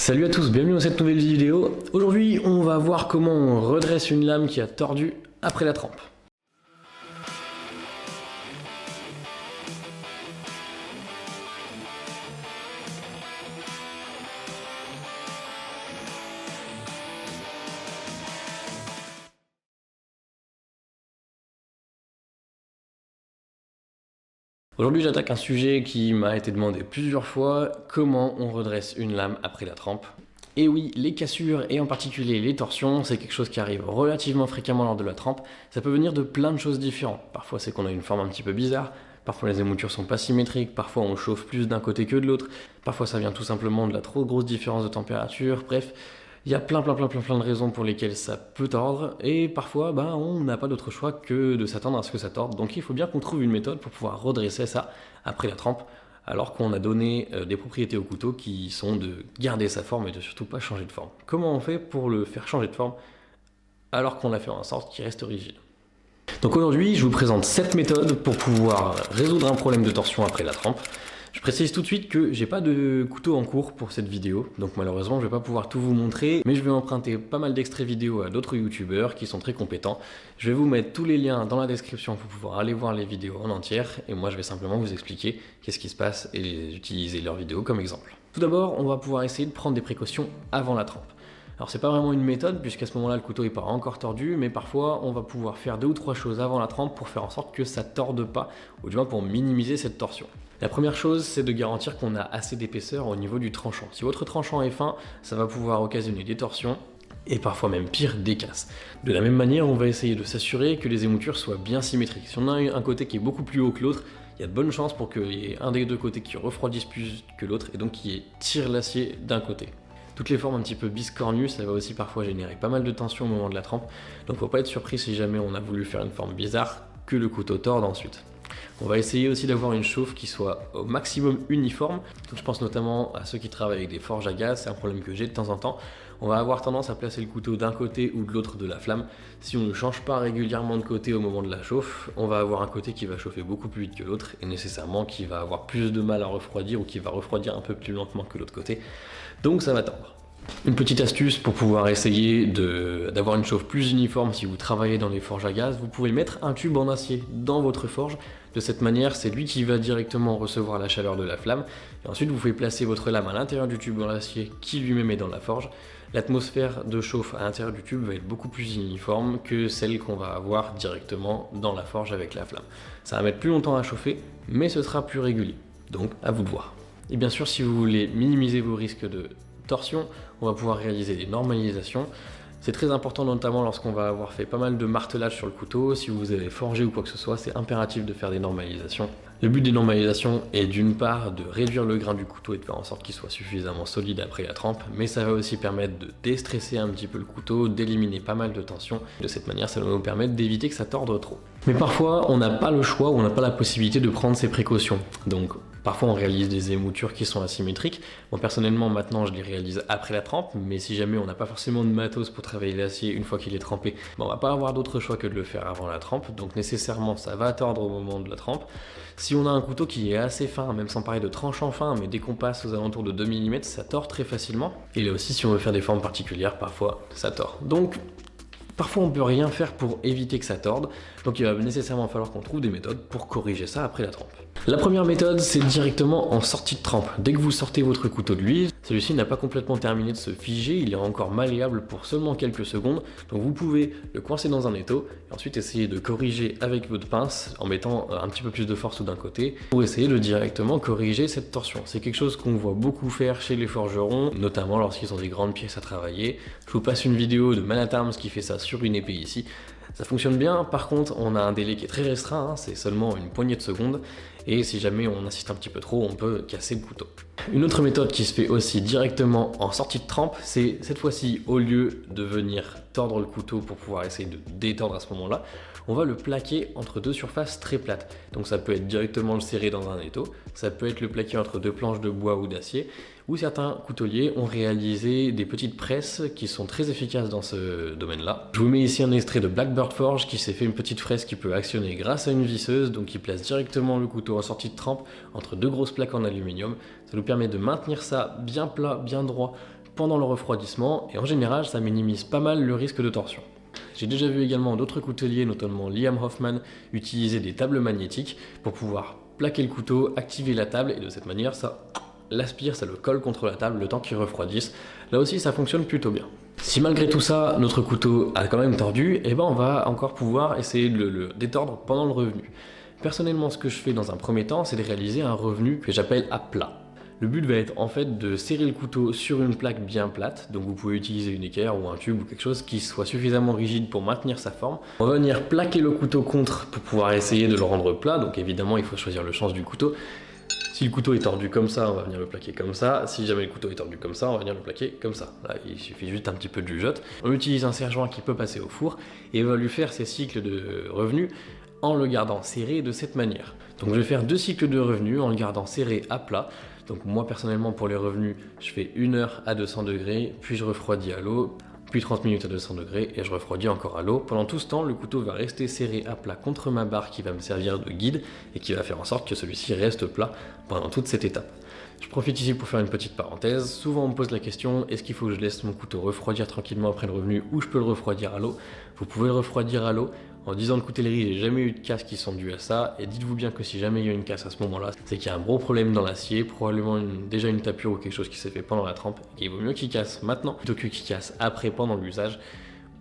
Salut à tous, bienvenue dans cette nouvelle vidéo. Aujourd'hui, on va voir comment on redresse une lame qui a tordu après la trempe. Aujourd'hui, j'attaque un sujet qui m'a été demandé plusieurs fois, comment on redresse une lame après la trempe. Et oui, les cassures et en particulier les torsions, c'est quelque chose qui arrive relativement fréquemment lors de la trempe. Ça peut venir de plein de choses différentes. Parfois c'est qu'on a une forme un petit peu bizarre, parfois les émoutures sont pas symétriques, parfois on chauffe plus d'un côté que de l'autre, parfois ça vient tout simplement de la trop grosse différence de température, bref. Il y a plein de raisons pour lesquelles ça peut tordre, et parfois on n'a pas d'autre choix que de s'attendre à ce que ça torde. Donc il faut bien qu'on trouve une méthode pour pouvoir redresser ça après la trempe, alors qu'on a donné des propriétés au couteau qui sont de garder sa forme et de surtout pas changer de forme. Comment on fait pour le faire changer de forme alors qu'on l'a fait en sorte qu'il reste rigide? Donc aujourd'hui, je vous présente 7 méthodes pour pouvoir résoudre un problème de torsion après la trempe. Je précise tout de suite que j'ai pas de couteau en cours pour cette vidéo, donc malheureusement je vais pas pouvoir tout vous montrer, mais je vais emprunter pas mal d'extraits vidéo à d'autres youtubeurs qui sont très compétents. Je vais vous mettre tous les liens dans la description pour pouvoir aller voir les vidéos en entière, et moi je vais simplement vous expliquer qu'est-ce qui se passe et utiliser leurs vidéos comme exemple. Tout d'abord, on va pouvoir essayer de prendre des précautions avant la trempe. Alors c'est pas vraiment une méthode puisqu'à ce moment-là le couteau est pas encore tordu, mais parfois on va pouvoir faire 2 ou 3 choses avant la trempe pour faire en sorte que ça torde pas, ou du moins pour minimiser cette torsion. La première chose, c'est de garantir qu'on a assez d'épaisseur au niveau du tranchant. Si votre tranchant est fin, ça va pouvoir occasionner des torsions et parfois même pire, des casses. De la même manière, on va essayer de s'assurer que les émoutures soient bien symétriques. Si on a un côté qui est beaucoup plus haut que l'autre, il y a de bonnes chances pour qu'il y ait un des deux côtés qui refroidisse plus que l'autre et donc qui tire l'acier d'un côté. Toutes les formes un petit peu biscornues, ça va aussi parfois générer pas mal de tension au moment de la trempe, donc faut pas être surpris si jamais on a voulu faire une forme bizarre que le couteau torde ensuite. On va essayer aussi d'avoir une chauffe qui soit au maximum uniforme. Donc je pense notamment à ceux qui travaillent avec des forges à gaz, c'est un problème que j'ai de temps en temps. On va avoir tendance à placer le couteau d'un côté ou de l'autre de la flamme. Si on ne change pas régulièrement de côté au moment de la chauffe, on va avoir un côté qui va chauffer beaucoup plus vite que l'autre et nécessairement qui va avoir plus de mal à refroidir ou qui va refroidir un peu plus lentement que l'autre côté. Donc ça va tendre. Une petite astuce pour pouvoir essayer d'avoir une chauffe plus uniforme si vous travaillez dans les forges à gaz, vous pouvez mettre un tube en acier dans votre forge. De cette manière, c'est lui qui va directement recevoir la chaleur de la flamme. Et ensuite, vous pouvez placer votre lame à l'intérieur du tube en acier qui lui-même est dans la forge. L'atmosphère de chauffe à l'intérieur du tube va être beaucoup plus uniforme que celle qu'on va avoir directement dans la forge avec la flamme. Ça va mettre plus longtemps à chauffer, mais ce sera plus régulier. Donc, à vous de voir. Et bien sûr, si vous voulez minimiser vos risques de torsion, on va pouvoir réaliser des normalisations. C'est très important notamment lorsqu'on va avoir fait pas mal de martelage sur le couteau. Si vous avez forgé ou quoi que ce soit, c'est impératif de faire des normalisations. Le but des normalisations est d'une part de réduire le grain du couteau et de faire en sorte qu'il soit suffisamment solide après la trempe, mais ça va aussi permettre de déstresser un petit peu le couteau, d'éliminer pas mal de tension. De cette manière, ça va nous permettre d'éviter que ça torde trop. Mais parfois, on n'a pas le choix ou on n'a pas la possibilité de prendre ces précautions. Donc parfois on réalise des émoutures qui sont asymétriques. Moi personnellement maintenant je les réalise après la trempe, mais si jamais on n'a pas forcément de matos pour travailler l'acier une fois qu'il est trempé, on va pas avoir d'autre choix que de le faire avant la trempe, donc nécessairement ça va tordre au moment de la trempe. Si on a un couteau qui est assez fin, même sans parler de tranchant fin, mais dès qu'on passe aux alentours de 2 mm, ça tord très facilement. Et là aussi si on veut faire des formes particulières, parfois ça tord. Donc parfois on peut rien faire pour éviter que ça torde, donc il va nécessairement falloir qu'on trouve des méthodes pour corriger ça après la trempe. La première méthode, c'est directement en sortie de trempe. Dès que vous sortez votre couteau de l'huile, celui-ci n'a pas complètement terminé de se figer, il est encore malléable pour seulement quelques secondes, donc vous pouvez le coincer dans un étau et ensuite essayer de corriger avec votre pince en mettant un petit peu plus de force d'un côté pour essayer de directement corriger cette torsion. C'est quelque chose qu'on voit beaucoup faire chez les forgerons, notamment lorsqu'ils ont des grandes pièces à travailler. Je vous passe une vidéo de Man at Arms qui fait ça sur une épée ici. Ça fonctionne bien, par contre on a un délai qui est très restreint, c'est seulement une poignée de secondes, et si jamais on insiste un petit peu trop, on peut casser le couteau. Une autre méthode qui se fait aussi directement en sortie de trempe, c'est cette fois-ci, au lieu de venir tordre le couteau pour pouvoir essayer de détendre à ce moment-là, on va le plaquer entre deux surfaces très plates. Donc ça peut être directement le serrer dans un étau, ça peut être le plaquer entre deux planches de bois ou d'acier, ou certains couteliers ont réalisé des petites presses qui sont très efficaces dans ce domaine-là. Je vous mets ici un extrait de Blackbird Forge qui s'est fait une petite fresque qui peut actionner grâce à une visseuse, donc qui place directement le couteau en sortie de trempe entre deux grosses plaques en aluminium. Ça nous permet de maintenir ça bien plat, bien droit, pendant le refroidissement et en général ça minimise pas mal le risque de torsion. J'ai déjà vu également d'autres couteliers, notamment Liam Hoffman, utiliser des tables magnétiques pour pouvoir plaquer le couteau, activer la table et de cette manière ça l'aspire, ça le colle contre la table le temps qu'il refroidisse. Là aussi ça fonctionne plutôt bien. Si malgré tout ça notre couteau a quand même tordu, eh ben on va encore pouvoir essayer de le détordre pendant le revenu. Personnellement ce que je fais dans un premier temps c'est de réaliser un revenu que j'appelle à plat. Le but va être en fait de serrer le couteau sur une plaque bien plate, donc vous pouvez utiliser une équerre ou un tube ou quelque chose qui soit suffisamment rigide pour maintenir sa forme. On va venir plaquer le couteau contre pour pouvoir essayer de le rendre plat, donc évidemment il faut choisir le sens du couteau. Si le couteau est tordu comme ça, on va venir le plaquer comme ça. Si jamais le couteau est tordu comme ça, on va venir le plaquer comme ça. Là, il suffit juste un petit peu de jugeote. On utilise un serre-joint qui peut passer au four et va lui faire ses cycles de revenus en le gardant serré de cette manière. Donc je vais faire 2 cycles de revenus en le gardant serré à plat. Donc moi personnellement pour les revenus, je fais 1 heure à 200 degrés, puis je refroidis à l'eau, puis 30 minutes à 200 degrés et je refroidis encore à l'eau. Pendant tout ce temps, le couteau va rester serré à plat contre ma barre qui va me servir de guide et qui va faire en sorte que celui-ci reste plat pendant toute cette étape. Je profite ici pour faire une petite parenthèse. Souvent on me pose la question, est-ce qu'il faut que je laisse mon couteau refroidir tranquillement après le revenu ou je peux le refroidir à l'eau? Vous pouvez le refroidir à l'eau. En 10 ans de coutellerie, j'ai jamais eu de casse qui sont dues à ça, et dites-vous bien que si jamais il y a une casse à ce moment-là, c'est qu'il y a un gros problème dans l'acier, probablement déjà une tapure ou quelque chose qui s'est fait pendant la trempe, et il vaut mieux qu'il casse maintenant plutôt que qu'il casse après pendant l'usage,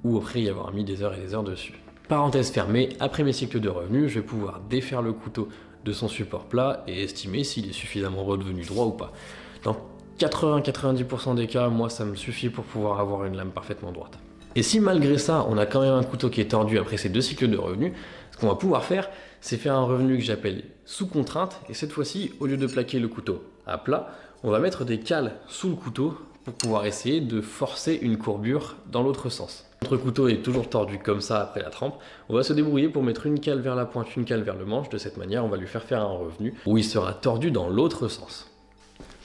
ou après y avoir mis des heures et des heures dessus. Parenthèse fermée, après mes cycles de revenus, je vais pouvoir défaire le couteau de son support plat et estimer s'il est suffisamment redevenu droit ou pas. Dans 80-90% des cas, moi ça me suffit pour pouvoir avoir une lame parfaitement droite. Et si malgré ça, on a quand même un couteau qui est tordu après ces 2 cycles de revenus, ce qu'on va pouvoir faire, c'est faire un revenu que j'appelle sous contrainte, et cette fois-ci, au lieu de plaquer le couteau à plat, on va mettre des cales sous le couteau pour pouvoir essayer de forcer une courbure dans l'autre sens. Notre couteau est toujours tordu comme ça après la trempe, on va se débrouiller pour mettre une cale vers la pointe, une cale vers le manche, de cette manière on va lui faire un revenu où il sera tordu dans l'autre sens.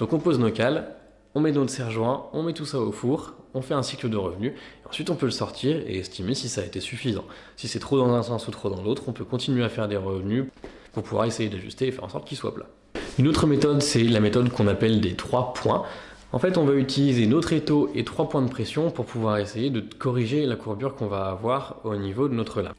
Donc on pose nos cales, on met notre serre-joint, on met tout ça au four, on fait un cycle de revenus, et ensuite on peut le sortir et estimer si ça a été suffisant. Si c'est trop dans un sens ou trop dans l'autre, on peut continuer à faire des revenus pour pouvoir essayer d'ajuster et faire en sorte qu'il soit plat. Une autre méthode, c'est la méthode qu'on appelle des 3 points. En fait, on va utiliser notre étau et 3 points de pression pour pouvoir essayer de corriger la courbure qu'on va avoir au niveau de notre lame.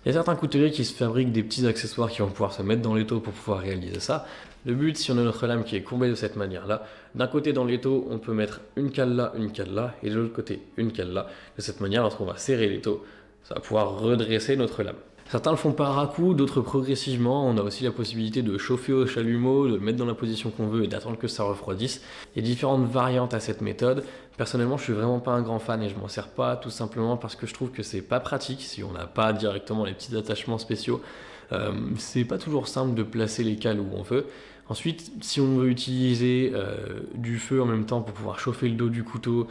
Il y a certains couteliers qui se fabriquent des petits accessoires qui vont pouvoir se mettre dans l'étau pour pouvoir réaliser ça. Le but, si on a notre lame qui est courbée de cette manière-là, d'un côté dans l'étau, on peut mettre une cale là, et de l'autre côté, une cale là. De cette manière, lorsqu'on va serrer l'étau, ça va pouvoir redresser notre lame. Certains le font par à-coup, d'autres progressivement. On a aussi la possibilité de chauffer au chalumeau, de le mettre dans la position qu'on veut et d'attendre que ça refroidisse. Il y a différentes variantes à cette méthode. Personnellement, je suis vraiment pas un grand fan et je m'en sers pas, tout simplement parce que je trouve que c'est pas pratique si on n'a pas directement les petits attachements spéciaux. C'est pas toujours simple de placer les cales où on veut. Ensuite, si on veut utiliser du feu en même temps pour pouvoir chauffer le dos du couteau,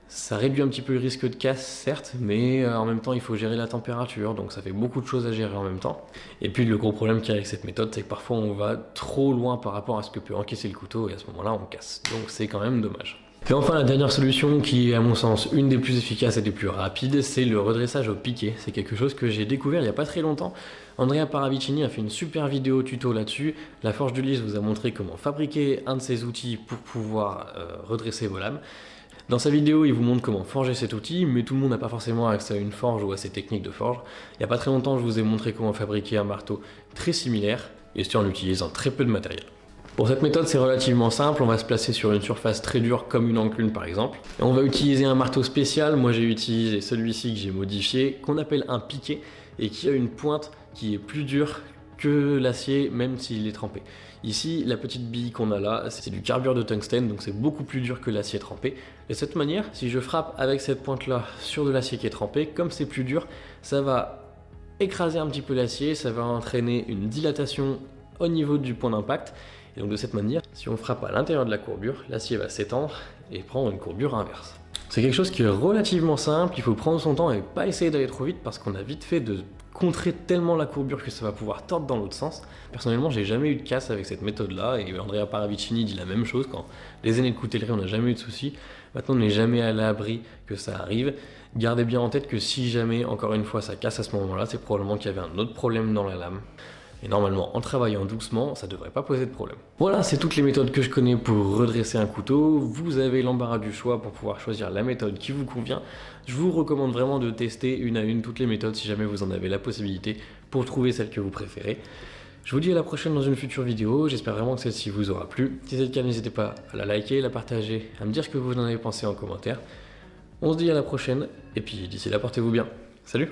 ça réduit un petit peu le risque de casse, certes, mais en même temps, il faut gérer la température, donc ça fait beaucoup de choses à gérer en même temps. Et puis, le gros problème qu'il y a avec cette méthode, c'est que parfois, on va trop loin par rapport à ce que peut encaisser le couteau, et à ce moment-là, on casse. Donc, c'est quand même dommage. Et enfin, la dernière solution, qui est à mon sens une des plus efficaces et des plus rapides, c'est le redressage au piqué. C'est quelque chose que j'ai découvert il n'y a pas très longtemps. Andrea Paravicini a fait une super vidéo tuto là-dessus. La Forge de Lys vous a montré comment fabriquer un de ces outils pour pouvoir redresser vos lames. Dans sa vidéo, il vous montre comment forger cet outil, mais tout le monde n'a pas forcément accès à une forge ou à ces techniques de forge. Il n'y a pas très longtemps, je vous ai montré comment fabriquer un marteau très similaire, et ce en utilisant très peu de matériel. Pour cette méthode, c'est relativement simple, on va se placer sur une surface très dure comme une enclume par exemple. Et on va utiliser un marteau spécial, moi j'ai utilisé celui-ci que j'ai modifié, qu'on appelle un piquet, et qui a une pointe qui est plus dure que l'acier même s'il est trempé. Ici, la petite bille qu'on a là, c'est du carbure de tungstène, donc c'est beaucoup plus dur que l'acier trempé. Et de cette manière, si je frappe avec cette pointe-là sur de l'acier qui est trempé, comme c'est plus dur, ça va écraser un petit peu l'acier, ça va entraîner une dilatation au niveau du point d'impact. Et donc de cette manière, si on frappe à l'intérieur de la courbure, l'acier va s'étendre et prendre une courbure inverse. C'est quelque chose qui est relativement simple, il faut prendre son temps et pas essayer d'aller trop vite parce qu'on a vite fait de contrer tellement la courbure que ça va pouvoir tordre dans l'autre sens. Personnellement, j'ai jamais eu de casse avec cette méthode-là et Andrea Paravicini dit la même chose. Quand les années de coutellerie, on n'a jamais eu de soucis. Maintenant, on n'est jamais à l'abri que ça arrive. Gardez bien en tête que si jamais, encore une fois, ça casse à ce moment-là, c'est probablement qu'il y avait un autre problème dans la lame. Et normalement, en travaillant doucement, ça devrait pas poser de problème. Voilà, c'est toutes les méthodes que je connais pour redresser un couteau. Vous avez l'embarras du choix pour pouvoir choisir la méthode qui vous convient. Je vous recommande vraiment de tester une à une toutes les méthodes si jamais vous en avez la possibilité pour trouver celle que vous préférez. Je vous dis à la prochaine dans une future vidéo, j'espère vraiment que celle-ci vous aura plu. Si c'est le cas, n'hésitez pas à la liker, la partager, à me dire ce que vous en avez pensé en commentaire. On se dit à la prochaine, et puis d'ici là, portez-vous bien. Salut!